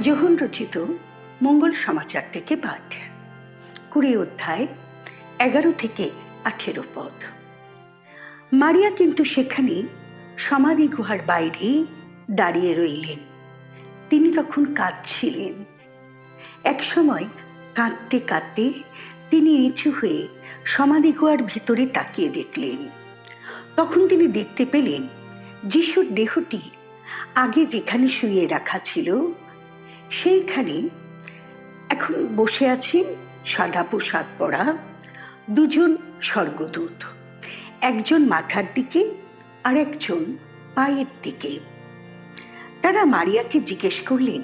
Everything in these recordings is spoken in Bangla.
যোহন রচিত মঙ্গল সমাচার থেকে পাঠ 20 অধ্যায় 11 থেকে 18 পদ। মারিয়া কিন্তু সেখানে সমাধি গুহার বাইরে দাঁড়িয়ে রইলেন। তিনি তখন কাঁদছিলেন। এক সময় কাঁদতে কাঁদতে তিনি নিচু হয়ে সমাধি গুহার ভিতরে তাকিয়ে দেখলেন। তখন তিনি দেখতে পেলেন যিশুর দেহটি আগে যেখানে শুয়ে রাখা ছিল সেইখানে এখন বসে আছেন সাদা পোশাক পরা দুজন স্বর্গদূত, একজন মাথার দিকে আর একজন পায়ের দিকে। তারা মারিয়াকে জিজ্ঞেস করলেন,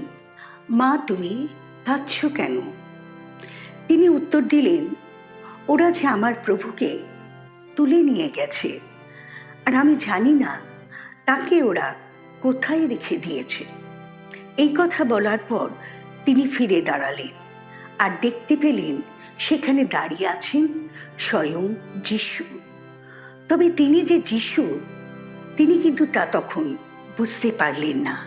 মা, তুমি কাঁদছ কেন? তিনি উত্তর দিলেন, ওরা যে আমার প্রভুকে তুলে নিয়ে গেছে, আর আমি জানি না তাকে ওরা কোথায় রেখে দিয়েছে। এই কথা বলার পর তিনি ফিরে দাঁড়ালেন আর দেখতে পেলেন সেখানে দাঁড়িয়ে আছেন স্বয়ং যিশু। তবে তিনি যে যিশু তিনি কিন্তু তা তখন বুঝতে পারলেন না।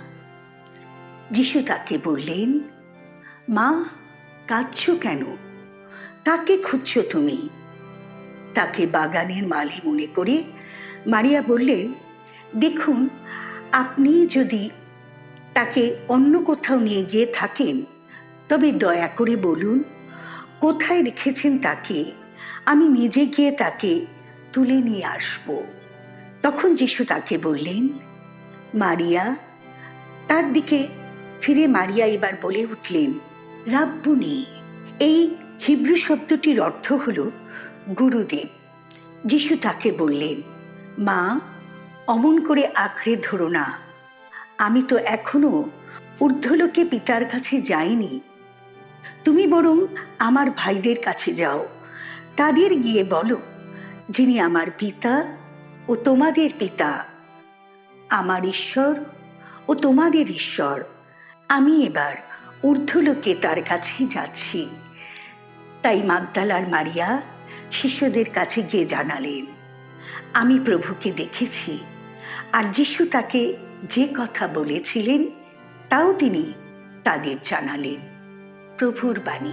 যিশু তাকে বললেন, মা, কাঁদছ কেন? তাকে খুঁজছ তুমি? তাকে বাগানের মালি মনে করে মারিয়া বললেন, দেখুন, আপনি যদি তাকে অন্য কোথাও নিয়ে গিয়ে থাকেন তবে দয়া করে বলুন কোথায় রেখেছেন তাকে, আমি নিজে গিয়ে তাকে তুলে নিয়ে আসব। তখন যিশু তাকে বললেন, মারিয়া। তার দিকে ফিরে মারিয়া এবার বলে উঠলেন, রাব্বুনি। এই হিব্রু শব্দটির অর্থ হল গুরুদেব। যিশু তাকে বললেন, মা, অমন করে আঁকড়ে ধরো না। আমি তো এখনো ঊর্ধ্বলোকে পিতার কাছে যাইনি। তুমি বরং আমার ভাইদের কাছে যাও, তাদের গিয়ে বলো, যিনি আমার পিতা ও তোমাদের পিতা, আমার ঈশ্বর ও তোমাদের ঈশ্বর, আমি এবার ঊর্ধ্বলোকে তার কাছে যাচ্ছি। তাই মাগদালার মারিয়া শিষ্যদের কাছে গিয়ে জানালেন, আমি প্রভুকে দেখেছি। আর যিশু তাকে যে কথা বলেছিলেন তাও তিনি তাদের জানালেন। প্রভুর বাণী।